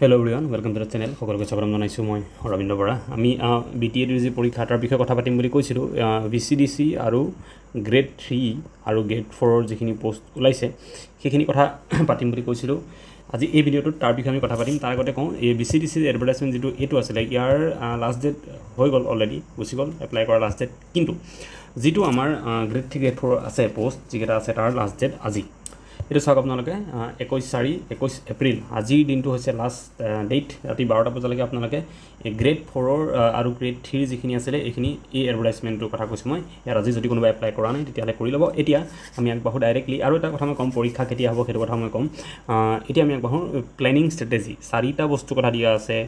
Hello everyone, welcome to the channel. সকলোকে স্বাগতম জনাইছো মই ৰবীন্দ্ৰ বৰা। আমি BTED ৰ যে পৰীক্ষাৰ বিষয়ে কথা পাতিম বুলি কৈছিলো। VCDC আৰু গ্ৰেড 3 আৰু গ্ৰেড 4 ৰ যিখিনি পোষ্ট ওলাইছে সেইখিনি কথা পাতিম বুলি কৈছিলো। আজি এই ভিডিওটোত তাৰ বিষয়ে আমি কথা পাতিম। তাৰ আগতে কওঁ এই VCDC এডভাৰটাইজমেন্ট যেটো এটো আছিল ইয়াৰ লাষ্ট ডেট হৈ গল অলৰেডি গুছি গল এপ্লাই কৰা লাষ্ট ডেট কিন্তু যেটো আমাৰ গ্ৰেড 3 গ্ৰেড 4 আছে পোষ্ট যেটা আছে তাৰ লাষ্ট ডেট আজি এটো চাওক আপোনালোকে 21 এপ্ৰিল আজিৰ দিনটো হৈছে লাষ্ট ডেট ৰাতি 12টা বজালৈকে আপোনালোকে গ্ৰেড 4 ৰ আৰু গ্ৰেড 3 যিখিনি আছিল এইখিনি এই এডভাৰটাইজমেন্টৰ কথা কৈছো মই ইয়াৰ আজি যদি কোনোবা এপ্লাই কৰা নাই তেতিয়ালে কৰি লব এতিয়া আমি আগবাঢ়ো ডাইৰেক্টলি আৰু এটা কথা মই কম পৰীক্ষা কেতিয়া হ'ব সেইটো কথা মই কম এতিয়া আমি আগবাঢ়ো প্ল্যানিং ষ্ট্ৰেটেজি চাৰিটা বস্তু কথা দিয়া আছে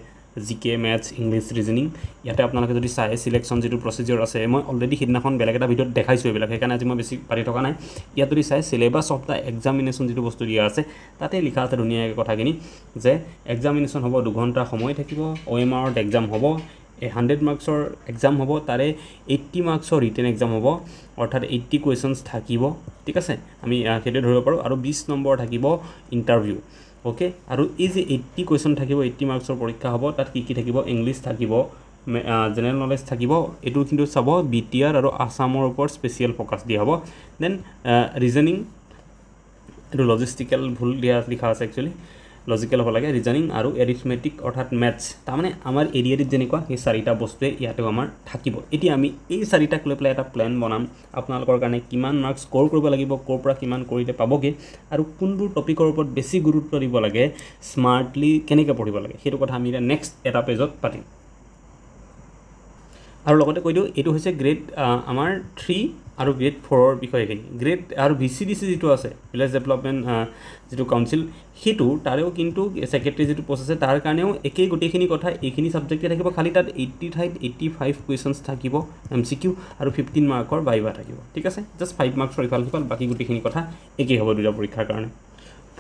জিকে ম্যাথছ ইংলিশ ৰিজনিং ইয়াতে আপোনালোকে যদি চাই সিলেকশন যেটো প্ৰসিডিউৰ আছে মই অলৰেডি হিদনাখন বেলেগ এটা ভিডিওত দেখাইছো এইবিলাক সেইকাৰণে আজি মই বেছি পাৰি থকা নাই ইয়াত যদি চাই সিলেবাস অফ দা এক্সামিনেশন যেটো বস্তু দিয়া আছে তাতে লিখা আছে ধুনীয়াকৈ কথাখিনি যে এক্সামিনেশন হ'ব 2 ঘণ্টা সময় থাকিব OMR ত এক্সাম হ'ব 100 মাৰ্কছৰ এক্সাম হ'ব তাৰে 80 মাৰ্কছৰ ৰিটেন এক্সাম হ'ব অৰ্থাৎ 80 কোৱেশ্চনছ থাকিব ঠিক আছে আমি হেডে ধৰিব পাৰো আৰু 20 নম্বৰ থাকিব ইন্টাৰভিউ ओके আৰু এই যে 80 কোৱেশ্চন থাকিব 80 মাৰ্কছৰ পৰীক্ষা হ'ব তাত কি থাকিব ইংলিশ থাকিব জেনাৰেল নলেজ থাকিব এটো কিন্তু চাব বিটিআৰ আৰু আসামৰ ওপৰত স্পেশাল ফোকাস দিয়া হ'ব দেন ৰিজনিং এটো লজিষ্টিক্যাল ভুল দিয়া লিখা আছে একচুয়ালি লজিক্যাল হ'ব লাগে ৰিজনিং আৰু এৰিথমেটিক অৰ্থাৎ ম্যাথছ তাৰমানে আমাৰ এৰিয়াত যেনেকুৱা এই চাৰিটা বস্তুৱে ইয়াতে আমাৰ থাকিব এতিয়া আমি এই চাৰিটা লৈ প্লে এটা প্ল্যান বনাম আপোনালোকৰ কাৰণে কিমান মাৰ্কস স্কোৰ কৰিব লাগিব কোৰ পৰা কিমান কৰিলে পাবগে আৰু কোনবোৰ টপিকৰ ওপৰত বেছি গুৰুত্ব দিব লাগে স্মাৰ্টলি কেনেকৈ পঢ়িব লাগে সেইটো কথা আমি নেক্সট এটা পেজত পাতিম আৰু লগতে কৈ দিও এটো হৈছে গ্ৰেড আমাৰ 3 আৰু গ্ৰেড 4 ৰ বিষয়ে গ্ৰেড আৰু VCDC যেটো আছে ভিলেজ ডেভেলপমেন্ট যেটো কাউন্সিল হেতু তাৰেও কিন্তু সেক্ৰেটাৰি যেটো পোষ্ট আছে তাৰ কাৰণেও একেই গটেখিনি কথা এইখিনি সাবজেক্টে থাকিব খালি তাত 85 কোৱেশ্চনছ থাকিব MCQ আৰু 15 মাৰ্কৰ ভাইভা থাকিব ঠিক আছে জাস্ট 5 মাৰ্কছৰ ইফাল বাকি গটেখিনি কথা একেই হ'ব দুটা পৰীক্ষাৰ কাৰণে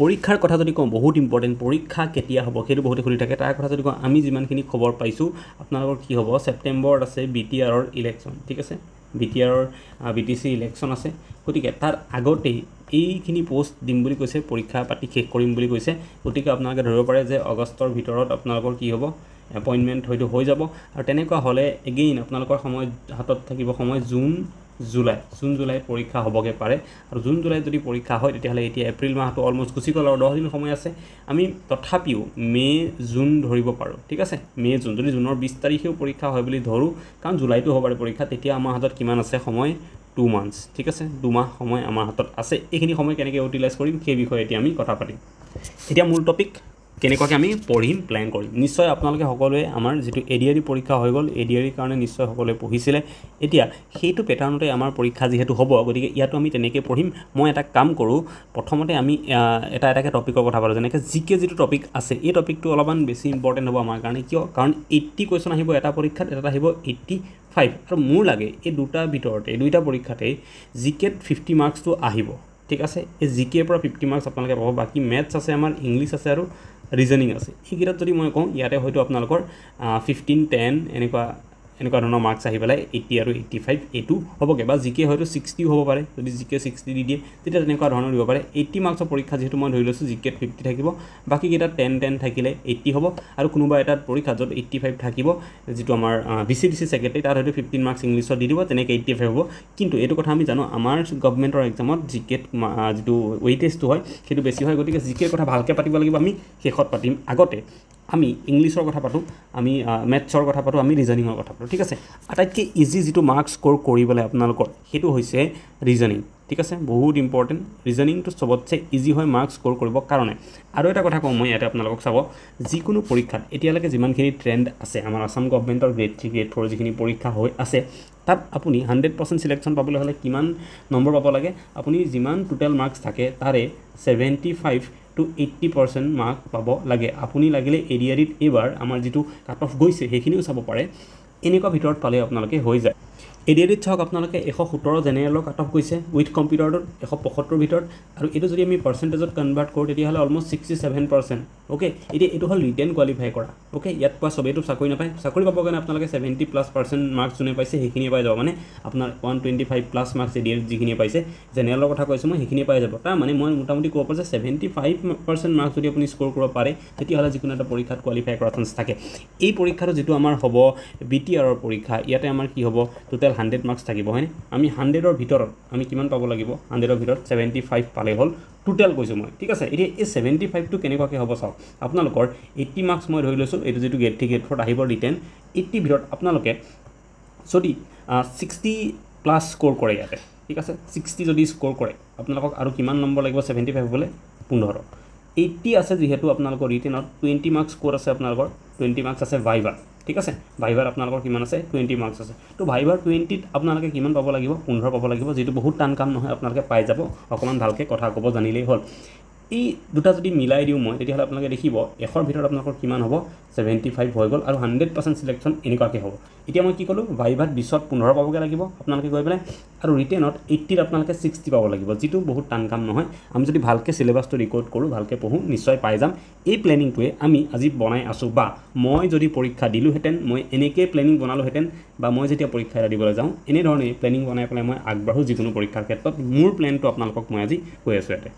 পৰীক্ষাৰ কথা যদি কম বহুত ইম্পৰ্টেন্ট পৰীক্ষা কেতিয়া হ'ব সেইটো বহুত খুলি থাকে তাৰ কথা যদি কম আমি যিমানখিনি খবৰ পাইছো আপোনালোকৰ কি হ'ব সেপ্টেম্বৰত আছে BTR ৰ ইলেকচন ঠিক আছে BTR ৰ BTC ইলেকচন আছে গতিকে তাৰ আগতে এইখিনি পোষ্ট দিম বুলি কৈছে পৰীক্ষা পাতি শেষ কৰিম বুলি কৈছে গতিকে আপোনালোকে ধৰিব পাৰে যে আগষ্টৰ ভিতৰত আপোনালোকৰ কি হ'ব এপইন্টমেন্ট হয়তো হৈ যাব আৰু তেনেকুৱা হলে এগেইন আপোনালোকৰ সময় হাতত থাকিব সময় জুন জুলাই পৰীক্ষা হ'বগে পাৰে আৰু জুন জুলাই যদি পৰীক্ষা হয় তেতিয়াহলে এতিয়া এপ্ৰিল মাহটো অলমোস্ট গুছি গল আৰু 10 দিন সময় আছে আমি তথাপিও মে জুন ধৰিব পাৰো ঠিক আছে মে জুন যদি জুনৰ 20 তাৰিখেও পৰীক্ষা হয় বুলি ধৰো কাৰণ জুলাইটো হ'ব পাৰে পৰীক্ষা তেতিয়া আমাৰ হাতত কিমান আছে সময় 2 মান্থস ঠিক আছে 2 মাহ সময় আমাৰ হাতত আছে এইখিনি সময় কেনেকৈ ইউটিলাইজ কৰিম সেই বিষয়ে এতিয়া আমি কথা পাতিম এতিয়া মূল টপিক কেনেকৈ আমি পঢ়িম প্ল্যান কৰিম নিশ্চয় আপোনালোকে সকলোৱে আমাৰ যেটো এডিআৰই পৰীক্ষা হৈ গল এডিআৰই কাৰণে নিশ্চয় সকলোৱে পঢ়িছিলে এতিয়া হেতু প্যাটাৰ্নতে আমাৰ পৰীক্ষা যেহেতু হ'ব গতিকে ইয়াতো আমি তেনেকৈ পঢ়িম মই এটা কাম কৰো প্ৰথমতে আমি এটাকে টপিকৰ কথা পাৰো যেনেকৈ জিকে যেটো টপিক আছে এই টপিকটো অলপমান বেছি ইম্পৰ্টেন্ট হ'ব আমাৰ কাৰণে কিয় কাৰণ 80 কোৱেশ্চন আহিব এটা পৰীক্ষাত এটা আহিব 85 আৰু মোৰ লাগে এই দুটা ভিতৰতে এই দুইটা পৰীক্ষাতে জিকে 50 মাৰ্কসটো আহিব ঠিক আছে এই জিকে পৰা 50 মাৰ্কস আপোনালোকে পাব বাকি ম্যাথছ আছে আমাৰ ইংলিশ আছে আৰু ৰিজনিং আছে এইকিটাত যদি মই কওঁ ইয়াতে হয়তো আপোনালোকৰ 15 10 এনেকুৱা ধৰণৰ মাৰ্কস আহি পেলাই 80 আৰু 85 এটো হ'বগে বা জিকে হয়তো 60 হ'ব পাৰে যদি জিকে 60 দি দিয়ে তেতিয়া তেনেকুৱা ধৰণৰ দিব পাৰে 80 মাৰ্কসৰ পৰীক্ষা যেহেতু মই ধৰি লৈছো জিকে 50 থাকিব বাকি কিটা 10 10 থাকিলে 80 হ'ব আৰু কোনোবা এটা পৰীক্ষা যত 85 থাকিব যেটো আমাৰ VCDC সেক্ৰেটাৰি তাৰ হয়তো 15 মাৰ্কস ইংলিশত দি দিব তেনেকৈ 85 হ'ব কিন্তু এটো কথা আমি জানো আমাৰ গভৰ্ণমেন্টৰ এক্সামত জিকে যেটো ওয়েটেজটো হয় সেইটো বেছি হয় গতিকে জিকে কথা ভালকৈ পাতিব লাগিব আমি শেষত পাতিম আগতে আমি ইংলিশৰ কথা পাতো আমি ম্যাথছৰ কথা পাতো আমি ৰিজনিংৰ কথা পাতো ঠিক আছে আটাইতকৈ ইজি যেটো মাৰ্কস স্কোৰ কৰিবলৈ আপোনালোকৰ হেতু হৈছে ৰিজনিং ঠিক আছে বহুত ইম্পৰ্টেন্ট ৰিজনিং তো সবতছে ইজি হয় মাৰ্কস স্কোৰ কৰিব কাৰণে আৰু এটা কথা কম মই ইয়াতে আপোনালোকক চাব যিকোনো পৰীক্ষাত এতিয়ালৈকে যিমানখিনি ট্ৰেন্ড আছে আমাৰ আসাম গভৰ্ণমেন্টৰ গ্ৰেড 3 গ্ৰেড 4 যিখিনি পৰীক্ষা হৈ আছে তাত আপুনি 100% সিলেকশন পাবলৈ হলে কিমান নম্বৰ পাব লাগে আপুনি যিমান টোটাল মাৰ্কস থাকে তাৰে 75 to 80% মাৰ্ক পাব লাগে আপুনি লাগিলে এৰিয়াৰিত এবাৰ আমাৰ যেটো কাট অফ গৈছে হেখিনিও চাব পাৰে এনেকুৱা ভিতৰত পালে আপোনালোকে হৈ যায় এডিআৰিত চাওক আপোনালোকে 117 জেনেৰেলৰ কাট অফ গৈছে উইথ কম্পিউটাৰৰ 175 ভিতৰত আৰু এইটো যদি আমি পাৰ্চেণ্টেজত কনভাৰ্ট কৰোঁ তেতিয়াহ'লে অলমষ্ট 67%। অ'কে, এতিয়া এইটো হ'ল ৰিটেন কোৱালিফাই কৰা। অ'কে, ইয়াত পোৱা চবেইটো চাকৰি নাপায়, চাকৰি পাবৰ কাৰণে আপোনালোকে 70+% মাৰ্কছ যোনে পাইছে সেইখিনিয়ে পাই যাব, মানে আপোনাৰ 125+ মাৰ্কছ এডিআৰিত যিখিনিয়ে পাইছে, জেনেৰেলৰ কথা কৈছোঁ মই, সেইখিনিয়ে পাই যাব। তাৰ মানে মই মোটামুটি ক'ব পাৰোঁ যে 75% মাৰ্কছ যদি আপুনি স্ক'ৰ কৰিব পাৰে তেতিয়াহ'লে যিকোনো এটা পৰীক্ষাত কোৱালিফাই কৰাৰ চান্স থাকে। এই পৰীক্ষাটো যিটো আমাৰ হ'ব BTRৰ পৰীক্ষা, ইয়াতে আমাৰ কি হ'ব, টোটেল 100 মাৰ্কছ থাকিব, হয়নে? আমি 100ৰ ভিতৰত আমি কিমান পাব লাগিব, 100ৰ ভিতৰত 75 পালে হ'ল টোটেল কৈছোঁ মই, ঠিক আছে। এতিয়া এই 75টো কেনেকুৱাকৈ হ'ব চাওক, আপোনালোকৰ 80 মাৰ্কছ মই ধৰি লৈছোঁ, এইটো যিটো গ্ৰেড 3 গ্ৰেড 4 আহিব ৰিটেন, 80 ভিতৰত আপোনালোকে যদি 60+ স্ক'ৰ কৰে ইয়াতে, ঠিক আছে, 60 যদি স্ক'ৰ কৰে আপোনালোকক আৰু কিমান নম্বৰ লাগিব 75 হ'বলৈ, 15। 80 আছে যিহেতু আপোনালোকৰ ৰিটেনত, 20 মাৰ্কছ স্ক'ৰ আছে আপোনালোকৰ, 20 মাৰ্কছ আছে ভাইভাৰ, ঠিক আছে। ভাইভাৰ আপোনালোকৰ কিমান আছে, 20 মাৰ্কছ আছে। তো ভাইভাৰ 20ত আপোনালোকে কিমান পাব লাগিব, 15 পাব লাগিব, যিটো বহুত টান কাম নহয়, আপোনালোকে পাই যাব, অকণমান ভালকৈ কথা ক'ব জানিলেই হ'ল। এই দুটা যদি মিলাই দিওঁ মই তেতিয়াহ'লে আপোনালোকে দেখিব 100ৰ ভিতৰত আপোনালোকৰ কিমান হ'ব, 75 হৈ গ'ল আৰু 100% চিলেকশ্যন এনেকুৱাকৈ হ'ব। এতিয়া মই কি ক'লোঁ, ভাইভাত 20ত 15 পাবগৈ লাগিব আপোনালোকে গৈ পেলাই, আৰু ৰিটেনত 80ত আপোনালোকে 60 পাব লাগিব, যিটো বহুত টান কাম নহয়। আমি যদি ভালকৈ চিলেবাছটো ৰিকৰ্ড কৰোঁ, ভালকৈ পঢ়োঁ, নিশ্চয় পাই যাম। এই প্লেনিংটোৱে আমি আজি বনাই আছোঁ, বা মই যদি পৰীক্ষা দিলোঁহেঁতেন মই এনেকৈ প্লেনিং বনালোহেঁতেন, বা মই যেতিয়া পৰীক্ষা এটা দিবলৈ যাওঁ এনেধৰণে প্লেনিং বনাই পেলাই মই আগবাঢ়োঁ যিকোনো পৰীক্ষাৰ ক্ষেত্ৰত। মোৰ প্লেনটো আপোনালোকক মই আজি কৈ আছোঁ ইয়াতে।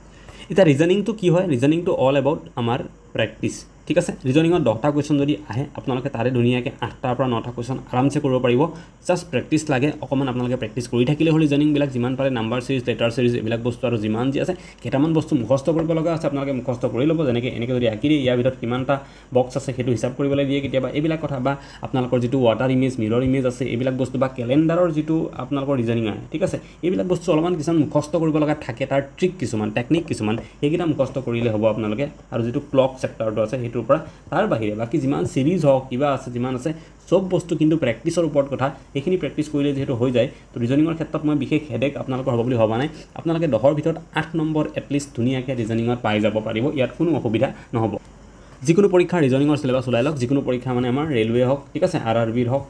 এতিয়া ৰিজনিংটো কি হয়, ৰিজনিংটো অল এবাউট আমাৰ প্ৰেক্টিছ, ঠিক আছে। ৰিজনিঙত 10টা কুৱেশ্যন যদি আহে আপোনালোকে তাৰে ধুনীয়াকৈ 8টাৰ পৰা 9টা কুৱেশ্যন আৰামছে কৰিব পাৰিব। জাষ্ট প্ৰেক্টিছ লাগে, অকণমান আপোনালোকে প্ৰেক্টিছ কৰি থাকিলে হ'ল। ৰিজনিংবিলাক যিমান পাৰে নাম্বাৰ চিৰিজ, লেটাৰ চিৰিজ, এইবিলাক বস্তু আৰু যিমান যি আছে, কেইটামান বস্তু মুখস্থ কৰিব লগা আছে, আপোনালোকে মুখস্থ কৰি ল'ব। যেনেকৈ এনেকৈ যদি আঁকি দিয়ে ইয়াৰ ভিতৰত কিমানটা বক্স আছে সেইটো হিচাপ কৰিবলৈ দিয়ে কেতিয়াবা, এইবিলাক কথা, বা আপোনালোকৰ যিটো ৱাটাৰ ইমেজ, মিৰৰ ইমেজ আছে, এইবিলাক বস্তু, বা কেলেণ্ডাৰৰ যিটো আপোনালোকৰ ৰিজনিং আহে, ঠিক আছে, এইবিলাক বস্তু অলপমান কিছুমান মুখস্থ কৰিব লগা থাকে, তাৰ ট্ৰিক কিছুমান, টেকনিক কিছুমান, সেইকেইটা মুখস্থ কৰিলে হ'ব আপোনালোকে। আৰু যিটো ক্লক চেপ্টাৰটো আছে সেইটোৰ পৰা, তাৰ বাহিৰে বাকী যিমান চিৰিজ হওক কিবা আছে, যিমান আছে চব বস্তু কিন্তু প্ৰেক্টিছৰ ওপৰত কথা। সেইখিনি প্ৰেক্টিছ কৰিলে যিহেতু হৈ যায়, তো ৰিজনিঙৰ ক্ষেত্ৰত মই বিশেষ হেডেক আপোনালোকৰ হ'ব বুলি ভবা নাই। আপোনালোকে 10ৰ ভিতৰত 8 নম্বৰ এটলিষ্ট ধুনীয়াকৈ ৰিজনিঙত পাই যাব পাৰিব, ইয়াত কোনো অসুবিধা নহ'ব। যিকোনো পৰীক্ষা ৰিজনিঙৰ চিলেবাছ ওলাই লওক, যিকোনো পৰীক্ষা মানে আমাৰ ৰেলৱে হওক, ঠিক আছে, RRBৰ হওক,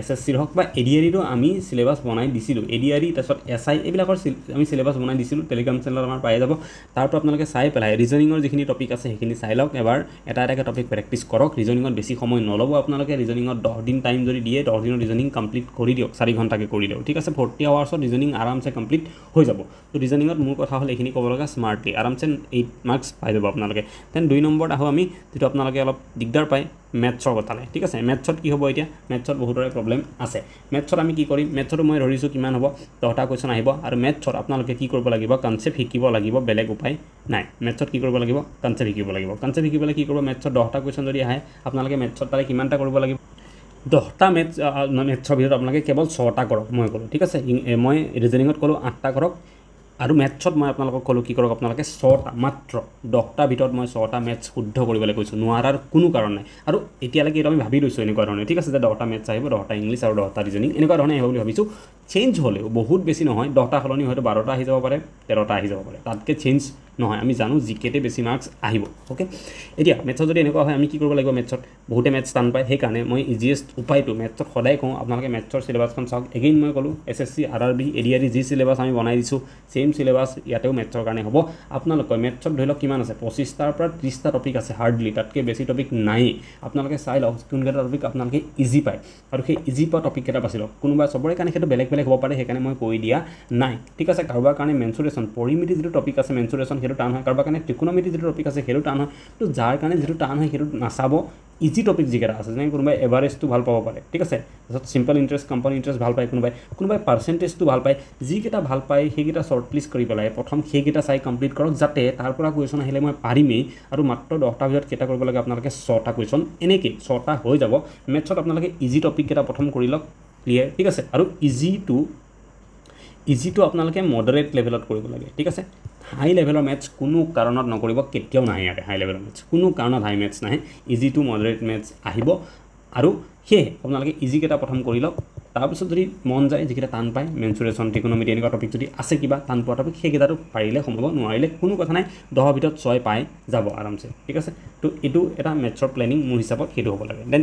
SSCৰ হওক, বা ADREৰো আমি চিলেবাছ বনাই দিছিলোঁ। ADRE তাৰপিছত SI এইবিলাকৰ আমি চিলেবাছ বনাই দিছিলোঁ, টেলিগ্ৰাম চেনেলত আমাৰ পাই যাব। তাৰ পৰা আপোনালোকে চাই পেলাই ৰিজনিঙৰ যিখিনি টপিক আছে সেইখিনি চাই লওক, এবাৰ এটা এটাকৈ টপিক প্ৰেক্টিছ কৰক। ৰিজনিঙত বেছি সময় নল'ব আপোনালোকে, ৰিজনিঙত 10 দিন টাইম যদি দিয়ে 10 দিনৰ ৰিজনিং কমপ্লিট কৰি দিয়ক, 4 ঘণ্টাকৈ কৰি দিয়ক, ঠিক আছে। 40 আৱাৰ্ছত ৰিজনিং আৰামছে কমপ্লিট হৈ যাব। তো ৰিজনিঙত মোৰ কথা হ'ল এইখিনি ক'ব লগা, স্মাৰ্টলি আৰামছে 8 মাৰ্কছ পাই যাব আপোনালোকে। দেন 2 নম্বৰত আহোঁ আমি, যিটো আপোনালোকে অলপ দিগদাৰ পায়, মেথছৰ কথালৈ, ঠিক আছে। মেথছত কি হ'ব, এতিয়া মেথছত বহুতৰে প্ৰব্লেম আছে। মেথছত আমি কি কৰিম, মেথছতো মই ধৰিছোঁ কিমান হ'ব, 10টা কুৱেশ্যন আহিব, আৰু মেথছত আপোনালোকে কি কৰিব লাগিব, কনচেপ্ট শিকিব লাগিব, বেলেগ উপায় নাই। মেথছত কি কৰিব লাগিব, কনচেপ্ট শিকিব লাগিব। কনচেপ্ট শিকিবলৈ কি কৰিব, মেথছত 10টা কুৱেশ্যন যদি আহে আপোনালোকে মেথছত তাৰে কিমানটা কৰিব লাগিব, 10টা মেথছৰ ভিতৰত আপোনালোকে কেৱল 6টা কৰক, মই ক'লোঁ, ঠিক আছে। মই ৰিজনিঙত ক'লোঁ 8টা কৰক, আৰু মেথছত মই আপোনালোকক ক'লোঁ কি কৰক, আপোনালোকে 6টা, মাত্ৰ 10টাৰ ভিতৰত মই 6টা মেথছ শুদ্ধ কৰিবলৈ কৈছোঁ, নোৱাৰাৰ কোনো কাৰণ নাই। আৰু এতিয়ালৈকে এইটো আমি ভাবি লৈছোঁ এনেকুৱা ধৰণে, ঠিক আছে, যে 10টা মেথছ আহিব, 10টা ইংলিছ আৰু 10টা ৰিজনিং, এনেকুৱা ধৰণে আহিব বুলি ভাবিছোঁ। চেঞ্জ হ'লেও বহুত বেছি নহয়, 10টা সলনি হয়তো 12টা আহি যাব পাৰে, 13টা আহি যাব পাৰে, তাতকৈ চেঞ্জ নহয়। আমি জানো জিকেতে বেছি মাৰ্কছ আহিব, অ'কে। এতিয়া মেথছত যদি এনেকুৱা হয় আমি কি কৰিব লাগিব, মেথছত বহুতে মেথছ টান পায়, সেইকাৰণে মই ইজিয়েষ্ট উপায়টো মেথছত সদায় কওঁ, আপোনালোকে মেথছৰ চিলেবাছখন চাওক। এগেইন মই ক'লোঁ SSC, RRB, ADRE যি চিলেবাছ আমি বনাই দিছোঁ, চেম চিলেবাছ ইয়াতেও মেথছৰ কাৰণে হ'ব। আপোনালোকৰ মেথছত ধৰি লওক কিমান আছে, 25টাৰ পৰা 30টা টপিক আছে হাৰ্ডলি, তাতকৈ বেছি টপিক নায়েই। আপোনালোকে চাই লওক কোনকেইটা টপিক আপোনালোকে ইজি পায়, আৰু সেই ইজি পোৱা টপিককেইটা বাছি লওক। কোনোবা চবৰে কাৰণে সেইটো বেলেগ বেলেগ হ'ব পাৰে, সেইকাৰণে মই কৈ দিয়া নাই, ঠিক আছে। কাৰোবাৰ কাৰণে মেনচুৰেশ্যন, পৰিমিতি যিটো টপিক আছে মেনচুৰেশ্যন, সেইটো টান হয়। কাৰোবাৰ কাৰণে ত্ৰিকোণমিতি যিটো টপিক আছে সেইটো টান হয়। তো যাৰ কাৰণে যিটো টান হয় সেইটো নাচাব, ইজি টপিক যিকেইটা আছে, যেনেকৈ কোনোবাই এভাৰেজটো ভাল পাব পাৰে, ঠিক আছে, তাৰপিছত চিম্পল ইণ্টাৰেষ্ট, কম্পাউণ্ড ইণ্টাৰেষ্ট ভাল পায়, কোনোবাই পাৰ্চেণ্টেজটো ভাল পায়। যিকেইটা ভাল পায় সেইকেইটা শ্বৰ্ট লিষ্ট কৰি পেলাই প্ৰথম সেইকেইটা চাই কমপ্লিট কৰক, যাতে তাৰ পৰা কুৱেশ্যন আহিলে মই পাৰিমেই। আৰু মাত্ৰ 10টাৰ ভিতৰত কেইটা কৰিব লাগে আপোনালোকে, 6টা কুৱেশ্যন, এনেকৈ 6টা হৈ যাব। মেথছত আপোনালোকে ইজি টপিককেইটা প্ৰথম কৰি লওক, ক্লিয়াৰ, ঠিক আছে। আৰু ইজিটো আপোনালোকে মডাৰেট লেভেলত কৰিব লাগে, ঠিক আছে। হাই লেভেলৰ মেথছ কোনো কাৰণত নকৰিব, কেতিয়াও নাহে ইয়াতে হাই লেভেলৰ মেথছ, কোনো কাৰণত হাই মেথছ নাহে। ইজি টু মডাৰেট মেথছ আহিব, আৰু সেয়ে আপোনালোকে ইজিকেইটা প্ৰথম কৰি লওক তাৰপিছত যদি মন যায় যিকেইটা টান পায় মেনচুৰেশ্যন ট্ৰিকোনোমেট্ৰি এনেকুৱা টপিক যদি আছে কিবা টান পোৱা টপিক সেইকেইটাটো পাৰিলে সোমাব নোৱাৰিলে কোনো কথা নাই 10ৰ ভিতৰত 6 পাই যাব আৰামছে ঠিক আছে তো এইটো এটা মেথছৰ প্লেনিং মোৰ হিচাপত সেইটো হ'ব লাগে দেন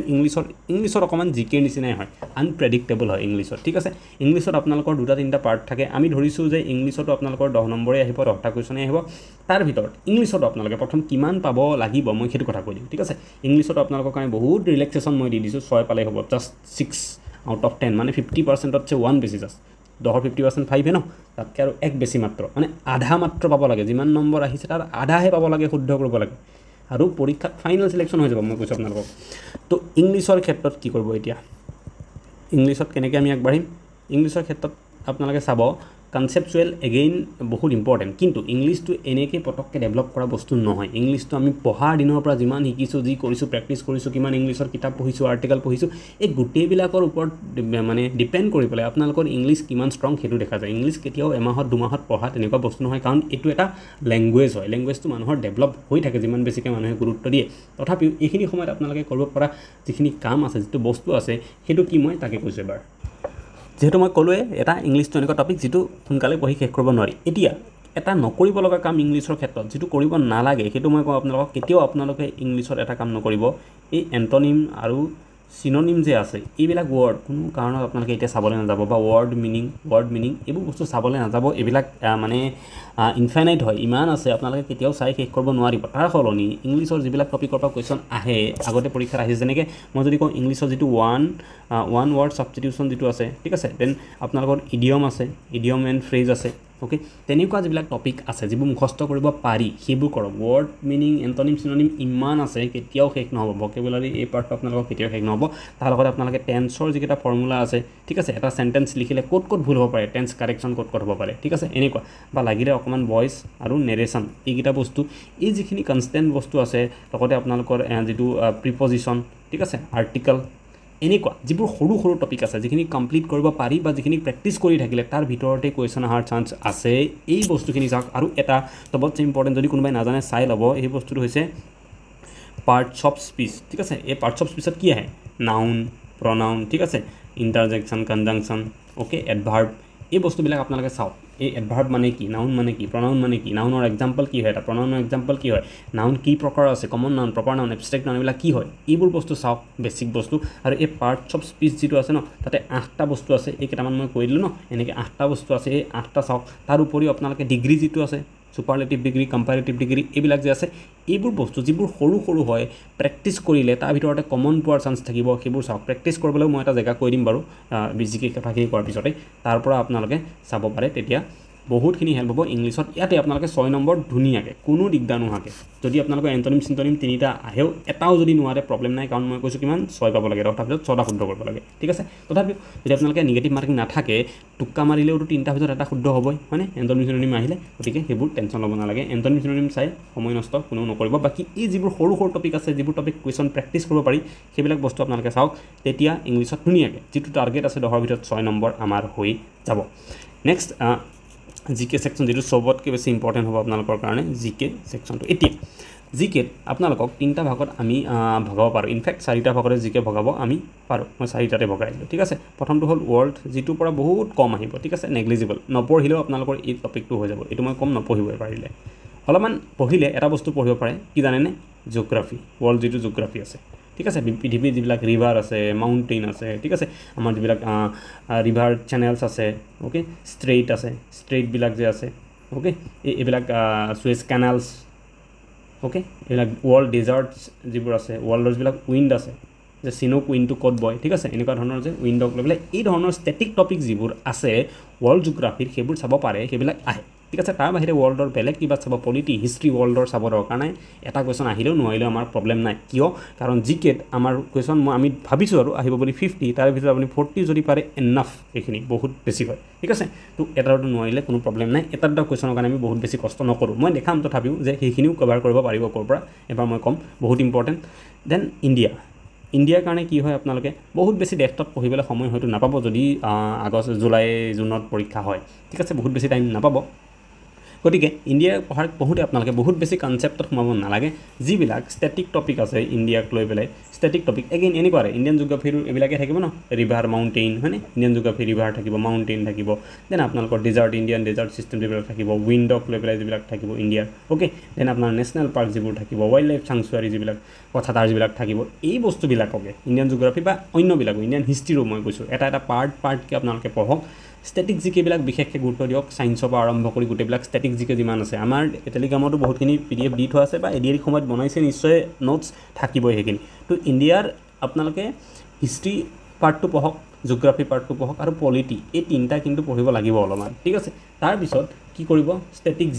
ইংলিছত অকণমান জিকেৰ নিচিনাই হয় আনপ্ৰেডিক্টেবল হয় ইংলিছত ঠিক আছে ইংলিছত আপোনালোকৰ 2-3টা পাৰ্ট থাকে আমি ধৰিছোঁ যে ইংলিছতো আপোনালোকৰ 10 নম্বৰে আহিব 10টা কুৱেশ্যনে আহিব তাৰ ভিতৰত ইংলিছতো আপোনালোকে প্ৰথম কিমান পাব লাগিব মই সেইটো কথা কৈ দিম ঠিক আছে ইংলিছতো আপোনালোকৰ কাৰণে বহুত ৰিলেক্সেশ্যন মই দি দিছোঁ 6 পালে হ'ব জাষ্ট 6 out of 10 মানে 50%তছে 1 বেছি জাষ্ট 10ৰ 50% 5 ন তাতকৈ আৰু এক বেছি মাত্ৰ মানে আধা মাত্ৰ পাব লাগে যিমান নম্বৰ আহিছে তাৰ আধাহে পাব লাগে শুদ্ধ কৰিব লাগে আৰু পৰীক্ষাত ফাইনেল সিলেকশ্যন হৈ যাব মই কৈছোঁ আপোনালোকক তো ইংলিছৰ ক্ষেত্ৰত কি কৰিব এতিয়া ইংলিছত কেনেকৈ আমি আগবাঢ়িম ইংলিছৰ ক্ষেত্ৰত আপোনালোকে চাব কনচেপচুৱেল এগেইন বহুত ইম্পৰ্টেণ্ট কিন্তু ইংলিছটো এনেকৈ পটককৈ ডেভেলপ কৰা বস্তু নহয় ইংলিছটো আমি পঢ়াৰ দিনৰ পৰা যিমান শিকিছোঁ যি কৰিছোঁ প্ৰেক্টিছ কৰিছোঁ কিমান ইংলিছৰ কিতাপ পঢ়িছোঁ আৰ্টিকেল পঢ়িছোঁ এই গোটেইবিলাকৰ ওপৰত মানে ডিপেণ্ড কৰি পেলাই আপোনালোকৰ ইংলিছ কিমান ষ্ট্ৰং সেইটো দেখা যায় ইংলিছ কেতিয়াও এমাহত 2 মাহত পঢ়া তেনেকুৱা বস্তু নহয় কাৰণ এইটো এটা লেংগুৱেজ হয় লেংগুৱেজটো মানুহৰ ডেভেলপ হৈ থাকে যিমান বেছিকৈ মানুহে গুৰুত্ব দিয়ে তথাপিও এইখিনি সময়ত আপোনালোকে কৰিব পৰা যিখিনি কাম আছে যিটো বস্তু আছে সেইটো কি মই তাকে কৈছোঁ এবাৰ যেহেতু মই ক'লোৱে এটা ইংলিছটো এনেকুৱা টপিক যিটো সোনকালে পঢ়ি শেষ কৰিব নোৱাৰি এতিয়া এটা নকৰিব লগা কাম ইংলিছৰ ক্ষেত্ৰত যিটো কৰিব নালাগে সেইটো মই কওঁ আপোনালোকক কেতিয়াও আপোনালোকে ইংলিছত এটা কাম নকৰিব এই এণ্টনিম আৰু চিননিম যে আছে এইবিলাক ৱৰ্ড কোনো কাৰণত আপোনালোকে এতিয়া চাবলৈ নাযাব বা ৱৰ্ড মিনিং এইবোৰ বস্তু চাবলৈ নাযাব এইবিলাক মানে ইনফাইনাইট হয় ইমান আছে আপোনালোকে কেতিয়াও চাই শেষ কৰিব নোৱাৰিব তাৰ সলনি ইংলিছৰ যিবিলাক টপিকৰ পৰা কুৱেশ্যন আহে আগতে পৰীক্ষাত আহিছে যেনেকৈ মই যদি কওঁ ইংলিছৰ যিটো ওৱান ৱৰ্ড ছাবষ্টিটিউশ্যন যিটো আছে ঠিক আছে দেন আপোনালোকৰ ইডিয়ম আছে ইডিয়ম এণ্ড ফ্ৰেজ আছে ওকে তেনেকুৱা যিবিলাক টপিক আছে যিবোৰ মুখস্থ কৰিব পাৰি সেইবোৰ কৰক ৱৰ্ড মিনিং এণ্টনিম চিননিম ইমান আছে কেতিয়াও শেষ নহ'ব ভকেবুলাৰী এই পাৰ্টটো আপোনালোকৰ কেতিয়াও শেষ নহ'ব তাৰ লগতে আপোনালোকে টেন্সৰ যিকেইটা ফৰ্মুলা আছে ঠিক আছে এটা চেণ্টেন্স লিখিলে ক'ত ভুল হ'ব পাৰে টেন্স কাৰেকশ্যন ক'ত হ'ব পাৰে ঠিক আছে এনেকুৱা বা লাগিলে অকণমান ভইচ আৰু নেৰেশ্যন এইকেইটা বস্তু এই যিখিনি কনষ্টেণ্ট বস্তু আছে লগতে আপোনালোকৰ যিটো প্ৰিপজিশ্যন ঠিক আছে আৰ্টিকল এনেকুৱা যিবোৰ সৰু টপিক আছে যিখিনি কমপ্লিট কৰিব পাৰি বা যিখিনি প্ৰেক্টিছ কৰি থাকিলে তাৰ ভিতৰতে কুৱেশ্যন অহাৰ চান্স আছে এই বস্তুখিনি চাওক আৰু এটা চবতছে ইম্পৰ্টেণ্ট যদি কোনোবাই নাজানে চাই ল'ব এই বস্তুটো হৈছে পাৰ্টছ অফ স্পীচ ঠিক আছে এই পাৰ্টছ অফ স্পীচত কি আহে নাউন প্ৰনাউন ঠিক আছে ইণ্টাৰজেকশ্যন কনজাংশ্যন অ'কে এডভাৰ্ব এই বস্তুবিলাক আপোনালোকে চাওক এই এডভাৰ্ব মানে কি নাউন মানে কি প্ৰনাউন মানে কি নাউনৰ এক্সাম্পল কি হয় এটা প্ৰনাউনৰ এক্সাম্পল কি হয় নাউন কি প্ৰকাৰ আছে common noun proper noun abstract noun এইবিলাক কি হয় এইবোৰ বস্তু চাওক বেছিক বস্তু আৰু এই পাৰ্টছ অফ স্পীচ যিটো আছে ন তাতে 8টা বস্তু আছে এই কেইটামান মই কৈ দিলোঁ ন এনেকৈ 8টা বস্তু আছে এই 8টা চাওক তাৰ উপৰিও আপোনালোকে ডিগ্ৰী যিটো আছে সুপাৰলেটিভ ডিগ্ৰী কম্পাৰেটিভ ডিগ্ৰী এইবিলাক যে আছে এইবোৰ বস্তু যিবোৰ সৰু হয় প্ৰেক্টিছ কৰিলে তাৰ ভিতৰতে কমন পোৱাৰ চান্স থাকিব সেইবোৰ চাওক প্ৰেক্টিছ কৰিবলৈও মই এটা জেগা কৈ দিম বাৰু বেছিকৈ কথাখিনি কোৱাৰ পিছতে তাৰ পৰা আপোনালোকে চাব পাৰে তেতিয়া বহুতখিনি হেল্প হ'ব ইংলিছত ইয়াতে আপোনালোকে 6 নম্বৰ ধুনীয়াকৈ কোনো দিগদাৰ নোহোৱাকৈ যদি আপোনালোকৰ এণ্টনিম চিণ্টনিম 3টা আহেও এটাও যদি নোৱাৰে প্ৰব্লেম নাই কাৰণ মই কৈছোঁ কিমান 6 পাব লাগে 10টাৰ ভিতৰত 6টা শুদ্ধ কৰিব লাগে ঠিক আছে তথাপিও যদি আপোনালোকে নিগেটিভ মাৰ্কিং নাথাকে টুক্কা মাৰিলেওতো 3টাৰ ভিতৰত এটা শুদ্ধ হ'বই হয়নে এণ্টনিম চিননিম আহিলে গতিকে সেইবোৰ টেনশ্যন ল'ব নালাগে এণ্টনিম চিননিম চাই সময় নষ্ট কোনেও নকৰিব বাকী এই যিবোৰ সৰু টপিক আছে যিবোৰ টপিক কুৱেশ্যন প্ৰেক্টিছ কৰিব পাৰি সেইবিলাক বস্তু আপোনালোকে চাওক তেতিয়া ইংলিছত ধুনীয়াকৈ যিটো টাৰ্গেট আছে 10ৰ ভিতৰত 6 নম্বৰ আমাৰ হৈ যাব নেক্সট জিকে সেকশন যেটো সবতকে বেছি ইম্পৰ্টেণ্ট হ'ব আপোনালোকৰ কাৰণে জিকে সেকশনটো এতিয়া জিকে আপোনালোকক 3টা ভাগত আমি ভগাব পাৰো ইনফ্যাক্ট 4টা ভাগৰে জিকে ভগাব আমি পাৰো মই 4টাতে ভগাই দিলো ঠিক আছে প্ৰথমটো হ'ল ওয়াৰ্ল্ড যেটো পৰা বহুত কম আহিব ঠিক আছে নেগলিজিবল নপঢ়িলেও আপোনালোকৰ এই টপিকটো হৈ যাব এটো মই কম নপঢ়িবই পাৰিলে অলপমান পঢ়িলে এটা বস্তু পঢ়িব পাৰে কি জানেনে জিওগ্ৰাফি ওয়াৰ্ল্ড যেটো জিওগ্ৰাফি আছে ঠিক আছে পৃথিৱীৰ যিবিলাক ৰিভাৰ আছে মাউণ্টেইন আছে ঠিক আছে আমাৰ যিবিলাক ৰিভাৰ চেনেলছ আছে ওকে ষ্ট্ৰেইট আছে ষ্ট্ৰেইট বিলাক যে আছে ওকে এইবিলাক সুয়েজ কেনালছ ওকে এইবিলাক ওয়াৰ্ল্ড ডেজাৰ্টছ যিবোৰ আছে ওয়াৰ্ল্ডৰ যিবিলাক উইণ্ড আছে যে সিনোক উইণ্ডটো ক'ত বয় ঠিক আছে এনেকুৱা ধৰণৰ যে উইণ্ডক লৈ এই ধৰণৰ ষ্টেটিক টপিক যিবোৰ আছে ওয়াৰ্ল্ড জিওগ্ৰাফিৰ সেইবোৰ চাব পাৰে সেইবিলাক আহে ঠিক আছে তাৰ বাহিৰে ওয়াৰ্ল্ডৰ বেলেগ কিবা চাব পলিটি হিষ্ট্ৰী ওয়াৰ্ল্ডৰ চাব দৰকাৰ নাই এটা কোৱেশ্চন আহিলেও নোৱাৰিলেও আমাৰ প্ৰব্লেম নাই কিয় কাৰণ জিকেত আমাৰ কোৱেশ্চন আমি ভাবিছো আৰু আহিব বুলি 50 তাৰ ভিতৰত আপুনি 40 যদি পাৰে এনাফ এইখিনি বহুত বেছি হয় ঠিক আছে তো এটাটো নোৱাৰিলে কোনো প্ৰব্লেম নাই এটা কোৱেশ্চনৰ কাৰণে আমি বহুত বেছি কষ্ট নকৰো মই দেখাম তথাপিও যে সেইখিনিও কভাৰ কৰিব পাৰিব ক'ৰ পৰা এবাৰ মই কম বহুত ইম্পৰ্টেণ্ট দেন ইণ্ডিয়াৰ কাৰণে কি হয় আপোনালোকে বহুত বেছি ডেপথত পঢ়িবলৈ সময় হয়তো নাপাব যদি আগষ্ট জুলাই জুনত পৰীক্ষা হয় ঠিক আছে বহুত বেছি টাইম নাপাব গতিকে ইণ্ডিয়াৰ পঢ়োঁতে আপোনালোকে বহুত বেছি কনচেপ্টত সোমাব নালাগে যিবিলাক ষ্টেটিক টপিক আছে ইণ্ডিয়াক লৈ পেলাই ষ্টেটিক টপিক এগেইন এনেকুৱা ইণ্ডিয়ান জিঅ'গ্ৰাফিৰ এইবিলাকে থাকিব ন ৰিভাৰ মাউণ্টেইন হয়নে ইণ্ডিয়ান জিঅ'গ্ৰাফি ৰিভাৰ থাকিব মাউণ্টেইন থাকিব দেন আপোনালোকৰ ডেজাৰ্ট ইণ্ডিয়ান ডেজাৰ্ট চিষ্টেম যিবিলাক থাকিব উইণ্ডক লৈ পেলাই যিবিলাক থাকিব ইণ্ডিয়াৰ অ'কে দেন আপোনাৰ নেশ্যনেল পাৰ্ক যিবোৰ থাকিব ৱাইল্ড লাইফ চাংচুৱাৰী যিবিলাক কথা তাৰ যিবিলাক থাকিব এই বস্তুবিলাককে ইণ্ডিয়ান জিঅ'গ্ৰাফি বা অন্যবিলাকো ইণ্ডিয়ান হিষ্ট্ৰীৰো মই কৈছোঁ এটা পাৰ্টকৈ আপোনালোকে পঢ়ক ষ্টেটিক জিকেবিলাক বিশেষকৈ গুৰুত্ব দিয়ক ছায়েন্সৰ পৰা আৰম্ভ কৰি গোটেইবিলাক ষ্টেটিক জিকে যিমান আছে আমাৰ টেলিগ্ৰামতো বহুতখিনি PDF দি থোৱা আছে বা এডিআৰ সময়ত বনাইছে নিশ্চয় নোটছ থাকিবই সেইখিনি তো ইণ্ডিয়াৰ আপোনালোকে হিষ্ট্ৰী পাৰ্টটো পঢ়ক জিঅ'গ্ৰাফি পাৰ্টটো পঢ়ক আৰু পলিটি এই তিনিটা কিন্তু পঢ়িব লাগিব অলপমান ঠিক আছে তাৰপিছত কি কৰিব ষ্টেটিক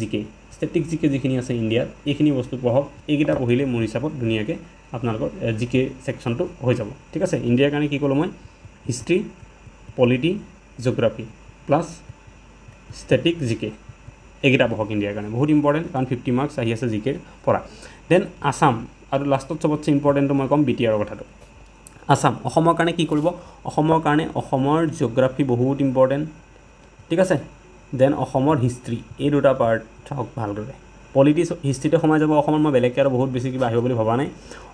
জিকে যিখিনি আছে ইণ্ডিয়াৰ এইখিনি বস্তু পঢ়ক এইকেইটা পঢ়িলে মোৰ হিচাপত ধুনীয়াকৈ আপোনালোকৰ জিকে ছেকশ্যনটো হৈ যাব ঠিক আছে ইণ্ডিয়াৰ কাৰণে কি ক'লোঁ মই history polity geography plus static জিকে এইকেইটা পঢ়ক ইণ্ডিয়াৰ কাৰণে বহুত ইম্পৰ্টেণ্ট কাৰণ 50 মাৰ্কছ আহি আছে জিকেৰ পৰা দেন আছাম আৰু লাষ্টত চবতছে ইম্পৰ্টেণ্টটো মই ক'ম BTR কথাটো আছাম অসমৰ কাৰণে কি কৰিব অসমৰ কাৰণে অসমৰ জিঅ'গ্ৰাফি বহুত ইম্পৰ্টেণ্ট ঠিক আছে দেন অসমৰ হিষ্ট্ৰী এই দুটা পাৰ্ট চাওক ভালদৰে পলিটি হিষ্ট্ৰীতে সোমাই যাব অসমৰ মই বেলেগকৈ আৰু বহুত বেছি কিবা আহিব বুলি ভবা নাই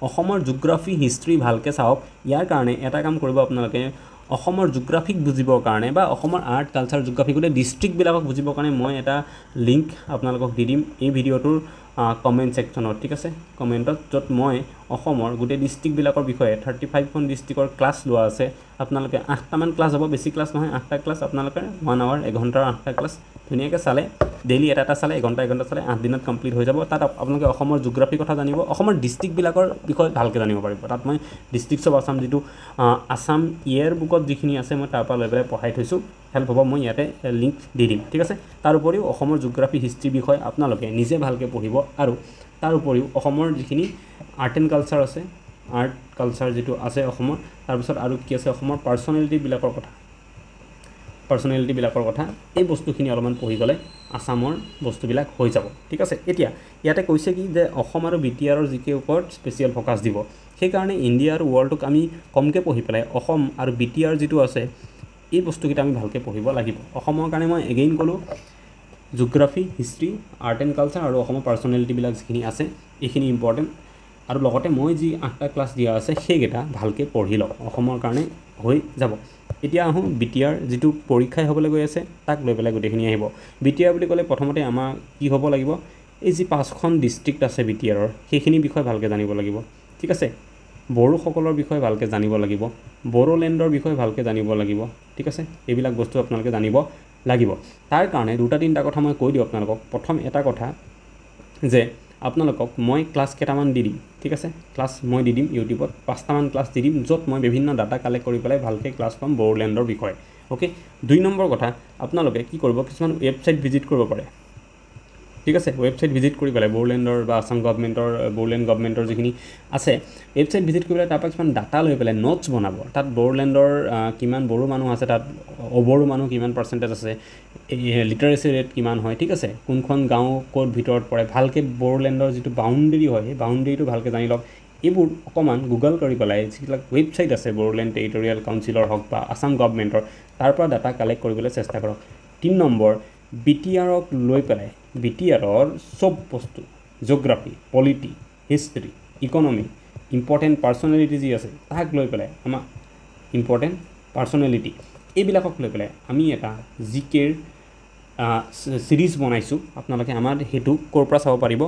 অসমৰ জিঅ'গ্ৰাফি হিষ্ট্ৰী ভালকৈ চাওক ইয়াৰ কাৰণে এটা কাম কৰিব আপোনালোকে অসমৰ জিঅ'গ্ৰাফিক বুজিবৰ কাৰণে বা অসমৰ আৰ্ট কালচাৰ জিঅ'গ্ৰাফি গোটেই ডিষ্ট্ৰিক্টবিলাকক বুজিবৰ কাৰণে মই এটা লিংক আপোনালোকক দি দিম এই ভিডিঅ'টোৰ কমেণ্ট ছেকশ্যনত ঠিক আছে কমেণ্টত য'ত মই অসমৰ গোটেই ডিষ্ট্ৰিক্টবিলাকৰ বিষয়ে 35খন ডিষ্ট্ৰিক্টৰ ক্লাছ লোৱা আছে আপোনালোকে 8টামান ক্লাছ হ'ব বেছি ক্লাছ নহয় 8টা ক্লাছ আপোনালোকে 1 আৱাৰ 1 ঘণ্টাৰ 8টা ক্লাছ ধুনীয়াকৈ চালে ডেইলি এটা চালে এঘণ্টা চালে 8 দিনত কমপ্লিট হৈ যাব তাত আপোনালোকে অসমৰ জিঅ'গ্ৰাফিৰ কথা জানিব অসমৰ ডিষ্ট্ৰিক্টবিলাকৰ বিষয়ে ভালকৈ জানিব পাৰিব তাত মই ডিষ্ট্ৰিক্টছ অফ আছাম যিটো আছাম ইয়েৰ বুকত যিখিনি আছে মই তাৰ পৰা লৈ পেলাই পঢ়াই থৈছোঁ হেল্প হ'ব মই ইয়াতে লিংক দি দিম ঠিক আছে তাৰ উপৰিও অসমৰ জিঅ'গ্ৰাফি হিষ্ট্ৰীৰ বিষয়ে আপোনালোকে নিজে ভালকৈ পঢ়িব আৰু তাৰ উপৰিও অসমৰ যিখিনি আৰ্ট এণ্ড কালচাৰ আছে আৰ্ট কালচাৰ যিটো আছে অসমৰ তাৰপিছত আৰু কি আছে অসমৰ পাৰ্চনেলিটিবিলাকৰ কথা এই বস্তুখিনি অলপমান পঢ়ি গ'লে আছামৰ বস্তুবিলাক হৈ যাব ঠিক আছে এতিয়া ইয়াতে কৈছে কি যে অসম আৰু BTRৰ জিকে ওপৰত স্পেচিয়েল ফ'কাছ দিব সেইকাৰণে ইণ্ডিয়া আৰু ৱৰ্ল্ডক আমি কমকৈ পঢ়ি পেলাই অসম আৰু BTR যিটো আছে এই বস্তুকেইটা আমি ভালকৈ পঢ়িব লাগিব অসমৰ কাৰণে মই এগেইন ক'লোঁ geography history art and culture আৰু অসমৰ পাৰ্চনেলিটিবিলাক যিখিনি আছে এইখিনি ইম্পৰ্টেণ্ট আৰু লগতে মই যি 8টা ক্লাছ দিয়া আছে সেইকেইটা ভালকৈ পঢ়ি লওক অসমৰ কাৰণে হৈ যাব এতিয়া আহোঁ BTR যিটো পৰীক্ষাই হ'বলৈ গৈ আছে তাক লৈ পেলাই গোটেইখিনি আহিব BTR বুলি ক'লে প্ৰথমতে আমাৰ কি হ'ব লাগিব এই যি 5খন ডিষ্ট্ৰিক্ট আছে BTRৰ সেইখিনি বিষয়ে ভালকৈ জানিব লাগিব ঠিক আছে বড়োসকলৰ বিষয়ে ভালকৈ জানিব লাগিব বড়োলেণ্ডৰ বিষয়ে ভালকৈ জানিব লাগিব ঠিক আছে এইবিলাক বস্তু আপোনালোকে জানিব লাগিব তাৰ কাৰণে 2-3টা কথা মই কৈ দিওঁ আপোনালোকক প্ৰথম এটা কথা যে আপোনালোকক মই ক্লাছ কেইটামান দি দিম ঠিক আছে ক্লাছ মই দি দিম ইউটিউবত 5টামান ক্লাছ দি দিম য'ত মই বিভিন্ন ডাটা কালেক্ট কৰি পেলাই ভালকৈ ক্লাছ পাম বড়োলেণ্ডৰ বিষয়ে অ'কে 2 নম্বৰ কথা আপোনালোকে কি কৰিব কিছুমান ৱেবছাইট ভিজিট কৰিব পাৰে ঠিক আছে ৱেবছাইট ভিজিট কৰি পেলাই বড়োলেণ্ডৰ বা আছাম গভৰ্ণমেণ্টৰ বড়োলেণ্ড গভৰ্ণমেণ্টৰ যিখিনি আছে ৱেবছাইট ভিজিট কৰি পেলাই তাৰপৰা কিছুমান ডাটা লৈ পেলাই নোটছ বনাব তাত বড়োলেণ্ডৰ কিমান বড়ো মানুহ আছে তাত অবড়ো মানুহ কিমান পাৰ্চেণ্টেজ আছে লিটাৰেচি ৰেট কিমান হয় ঠিক আছে কোনখন গাঁও ক'ত ভিতৰত পৰে ভালকৈ বড়োলেণ্ডৰ যিটো বাউণ্ডেৰী হয় সেই বাউণ্ডেৰীটো ভালকৈ জানি লওক এইবোৰ অকণমান গুগল কৰি পেলাই যিবিলাক ৱেবছাইট আছে বড়োলেণ্ড টেৰিটৰিয়েল কাউন্সিলৰ হওক বা আছাম গভৰ্ণমেণ্টৰ তাৰ পৰা ডাটা কালেক্ট কৰিবলৈ চেষ্টা কৰক 3 নম্বৰ BTRক লৈ পেলাই BTRৰ চব বস্তু geography polity history economy important personality যি আছে তাক লৈ পেলাই আমাৰ ইম্পৰ্টেণ্ট পাৰ্চনেলিটি এইবিলাকক লৈ পেলাই আমি এটা জিকেৰ ছিৰিজ বনাইছোঁ আপোনালোকে আমাৰ সেইটো ক'ৰ পৰা চাব পাৰিব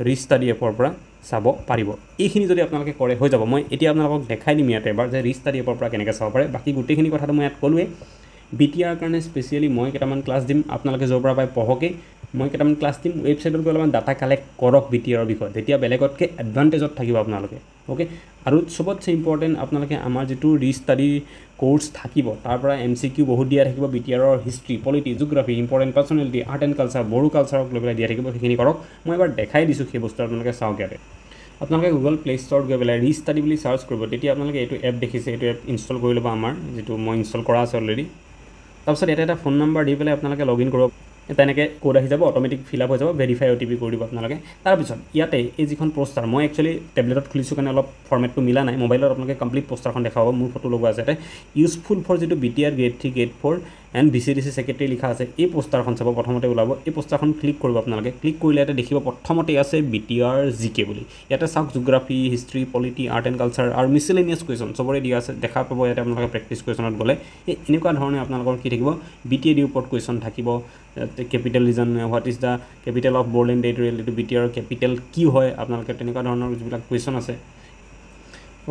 ৰিষ্টাডি এপৰ পৰা চাব পাৰিব এইখিনি যদি আপোনালোকে কৰে হৈ যাব মই এতিয়া আপোনালোকক দেখাই দিম ইয়াতে এবাৰ যে ৰিষ্টাডি এপৰ পৰা কেনেকৈ চাব পাৰে বাকী গোটেইখিনি কথাটো মই ইয়াত ক'লোৱে BTR কাৰণে স্পেচিয়েলি মই কেইটামান ক্লাছ দিম আপোনালোকে য'ৰ পৰা পাই পঢ়কে মই কেইটামান ক্লাছ দিম ৱেবছাইটত গৈ অলপমান ডাটা কালেক্ট কৰক BTRৰ বিষয়ে তেতিয়া বেলেগতকৈ এডভান্টেজত থাকিব আপোনালোকে অ'কে আৰু চবতছে ইম্পৰ্টেণ্ট আপোনালোকে আমাৰ যিটো ৰিষ্টাডি কোৰ্ছ থাকিব তাৰ পৰা MCQ বহুত দিয়া থাকিব BTRৰ history polity geography important personality art and culture Bodo কালচাৰক লৈ পেলাই দিয়া থাকিব সেইখিনি কৰক মই এবাৰ দেখাই দিছোঁ সেই বস্তু আপোনালোকে চাওক ইয়াতে আপোনালোকে গুগল প্লে ষ্টৰত গৈ পেলাই ৰিষ্টাডি বুলি চাৰ্চ কৰিব তেতিয়া আপোনালোকে এইটো এপ দেখিছে এইটো এপ ইনষ্টল কৰি ল'ব আমাৰ যিটো মই ইনষ্টল কৰা আছে অলৰেডি তাৰপিছত ইয়াতে এটা ফোন নম্বৰ দি পেলাই আপোনালোকে লগ ইন কৰিব তেনেকৈ কোড আহি যাব অট'মেটিক ফিল আপ হৈ যাব ভেৰিফাই OTP কৰি দিব আপোনালোকে তাৰপিছত ইয়াতে এই যিখন পোষ্টাৰ মই একচুৱেলি টেবলেটত খুলিছোঁ কাৰণে অলপ ফৰ্মেটটো মিলা নাই মোবাইলত আপোনালোকে কমপ্লিট পোষ্টাৰখন দেখাব মোৰ ফটো লগোৱা আছে ইয়াতে ইউজফুল ফৰ যিটো BTR grade 3 grade 4 and VCDC secretary লিখা আছে এই পোষ্টাৰখন চাব প্ৰথমতে ওলাব এই পোষ্টাৰখন ক্লিক কৰিব আপোনালোকে ক্লিক কৰিলে ইয়াতে দেখিব প্ৰথমতে আছে BTR GK বুলি ইয়াতে চাওক geography history polity art and culture আৰু মিছলেনিয়াছ কুৱেশ্যন চবৰে দিয়া আছে দেখা পাব ইয়াতে আপোনালোকে প্ৰেক্টিছ কুৱেশ্যনত গ'লে এই এনেকুৱা ধৰণে আপোনালোকৰ কি থাকিব BTAD ওপৰত কুৱেশ্যন থাকিব capital region what is the capital of Bodoland territorial এইটো BTR কেপিটেল কি হয় আপোনালোকে তেনেকুৱা ধৰণৰ যিবিলাক কুৱেশ্যন আছে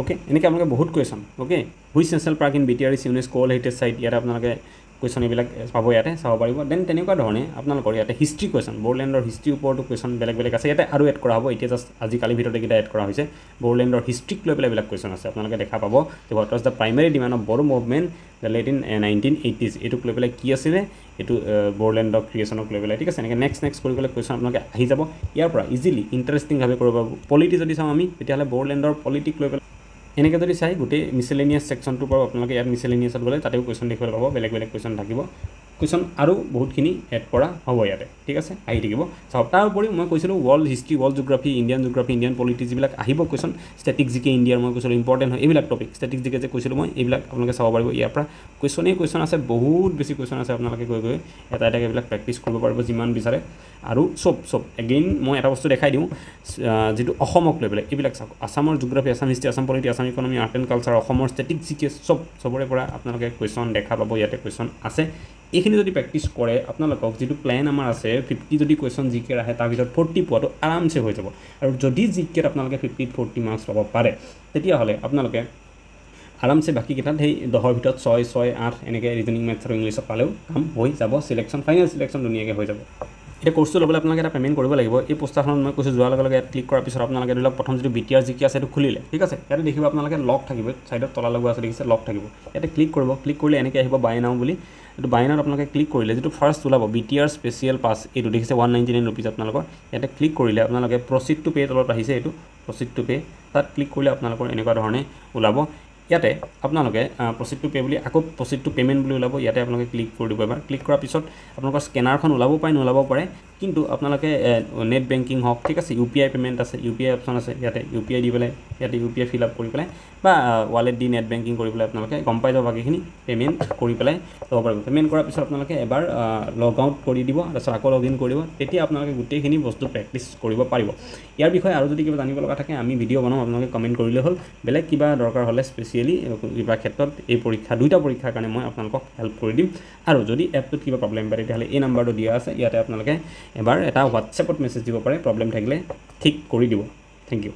ওকে এনেকৈ আপোনালোকে বহুত question okay which national park in BTR is UNESCO world heritage site ইয়াতে আপোনালোকে কুৱেশ্যন এইবিলাক পাব ইয়াতে চাব পাৰিব দেন তেনেকুৱা ধৰণে আপোনালোকৰ ইয়াতে হিষ্ট্ৰী কুৱেশ্যন বড়োলেণ্ডৰ হিষ্ট্ৰীৰ ওপৰতো কুৱেশ্যন বেলেগ বেলেগ আছে ইয়াতে আৰু এড কৰা হ'ব এতিয়া জাষ্ট আজিকালি ভিতৰত এইকেইটা এড কৰা হৈছে বড়োলেণ্ডৰ হিষ্ট্ৰীক লৈ পেলাই এইবিলাক কুৱেশ্যন আছে আপোনালোকে দেখা পাব যে what was the primary demand of Bodo movement the late in 1980s এইটোক লৈ পেলাই কি আছিলে এইটো বড়োলেণ্ডৰ ক্ৰিয়েশ্যনক লৈ পেলাই ঠিক আছে এনেকৈ নেক্সট কৰি পেলাই কুৱেশ্যন আপোনালোকে আহি যাব ইয়াৰ পৰা ইজিলি ইণ্টাৰেষ্টিংভাৱে কৰিব পাৰিব পলিটি যদি চাওঁ আমি তেতিয়াহ'লে বড়োলেণ্ডৰ পলিটিক লৈ পেলাই এনেকৈ যদি চাই গোটেই মিছলেনিয়াছ ছেকশ্যনটোৰ পৰা আপোনালোকে ইয়াত মিছলেনিয়াছত গ'লে তাতেও কুৱেশ্যন দেখিবলৈ পাব বেলেগ বেলেগ কুৱেশ্যন থাকিব কুৱেশ্যন আৰু বহুতখিনি এড কৰা হ'ব ইয়াতে ঠিক আছে আহি থাকিব চাওক তাৰ উপৰি মই কৈছিলোঁ world history world geography Indian polity যিবিলাক আহিব কুৱেশ্যন ষ্টেটিক জিকে ইণ্ডিয়াৰ মই কৈছিলোঁ ইম্পৰ্টেণ্ট হয় এইবিলাক টপিক ষ্টেটিক জিকে যে কৈছিলোঁ মই এইবিলাক আপোনালোকে চাব পাৰিব ইয়াৰ পৰা কুৱেশ্যন আছে বহুত বেছি কুৱেশ্যন আছে আপোনালোকে গৈ এটা এটাকৈ এইবিলাক প্ৰেক্টিছ কৰিব পাৰিব যিমান বিচাৰে আৰু চব এগেইন মই এটা বস্তু দেখাই দিওঁ যিটো অসমক লৈ পেলাই এইবিলাক চাওক আছামৰ geography Assam history Assam polity Assam economy art and culture অসমৰ ষ্টেটিক জিকে চবৰে পৰা আপোনালোকে কুৱেশ্যন দেখা পাব ইয়াতে কুৱেশ্যন আছে এইখিনি যদি প্ৰেক্টিছ কৰে আপোনালোকক যিটো প্লেন আমাৰ আছে 50 যদি কুৱেশ্যন জিকে আহে তাৰ ভিতৰত 40 পোৱাটো আৰামছে হৈ যাব আৰু যদি জিকেত আপোনালোকে 50-40 মাৰ্কছ পাব পাৰে তেতিয়াহ'লে আপোনালোকে আৰামছে বাকীকেইটাত সেই 10ৰ ভিতৰত 6-8 এনেকৈ ৰিজনিং মেথছ আৰু ইংলিছত পালেও কাম হৈ যাব ফাইনেল চিলেকশ্যন ধুনীয়াকৈ হৈ যাব এতিয়া কোৰ্চটো ল'বলৈ আপোনালোকে এটা পে'মেণ্ট কৰিব লাগিব এই পোষ্টাৰখনত মই কৈছোঁ যোৱাৰ লগে লগে ইয়াত ক্লিক কৰাৰ পিছত আপোনালোকে ধৰি লওক প্ৰথম যিটো BTR GK আছে সেইটো খুলিলে ঠিক আছে ইয়াতে দেখিব আপোনালোকে লক থাকিব ছাইডত তলা লগোৱা আছে দেখিছে লক থাকিব ইয়াতে ক্লিক কৰিব ক্লিক কৰিলে এনেকৈ আহিব বাই নাও বুলি এইটো বাই নাওত আপোনালোকে ক্লিক কৰিলে যিটো ফাৰ্ষ্ট ওলাব BTR স্পেচিয়েল পাছ এইটো দেখিছে 199 ৰুপিজ আপোনালোকৰ ইয়াতে ক্লিক কৰিলে আপোনালোকে প্ৰচিড টু পে তলত আহিছে এইটো প্ৰচিড টু পে তাত ক্লিক কৰিলে আপোনালোকৰ এনেকুৱা ধৰণে ওলাব ইয়াতে আপোনালোকে প্ৰচিড টু পে বুলি আকৌ প্ৰচিড টু পে'মেণ্ট বুলি ওলাব ইয়াতে আপোনালোকে ক্লিক কৰি দিব এবাৰ ক্লিক কৰাৰ পিছত আপোনালোকৰ স্কেনাৰখন ওলাব পাৰে নোলাব পাৰে কিন্তু আপোনালোকে নেট বেংকিং হওক ঠিক আছে UPI পে'মেণ্ট আছে UPI অপশ্যন আছে ইয়াতে UPI দি পেলাই ইয়াতে UPI ফিল আপ কৰি পেলাই বা ৱালেট দি নেট বেংকিং কৰি পেলাই আপোনালোকে গম পাই যাব বাকীখিনি পে'মেণ্ট কৰি পেলাই ল'ব পাৰিব পে'মেণ্ট কৰাৰ পিছত আপোনালোকে এবাৰ লগ আউট কৰি দিব তাৰপিছত আকৌ লগ ইন কৰিব তেতিয়া আপোনালোকে গোটেইখিনি বস্তু প্ৰেক্টিছ কৰিব পাৰিব ইয়াৰ বিষয়ে আৰু যদি কিবা জানিব লগা থাকে আমি ভিডিঅ' বনাওঁ আপোনালোকে কমেণ্ট কৰিলে হ'ল বেলেগ কিবা দৰকাৰ হ'লে স্পেচিয়েলি কিবা ক্ষেত্ৰত এই পৰীক্ষা দুইটা পৰীক্ষাৰ কাৰণে মই আপোনালোকক হেল্প কৰি দিম আৰু যদি এপটোত কিবা প্ৰব্লেম পায় তেতিয়াহ'লে এই নাম্বাৰটো দিয়া আছে ইয়াতে আপোনালোকে এবাৰ এটা হোৱাটছএপত মেছেজ দিব পাৰে প্ৰব্লেম থাকিলে ঠিক কৰি দিব থেংক ইউ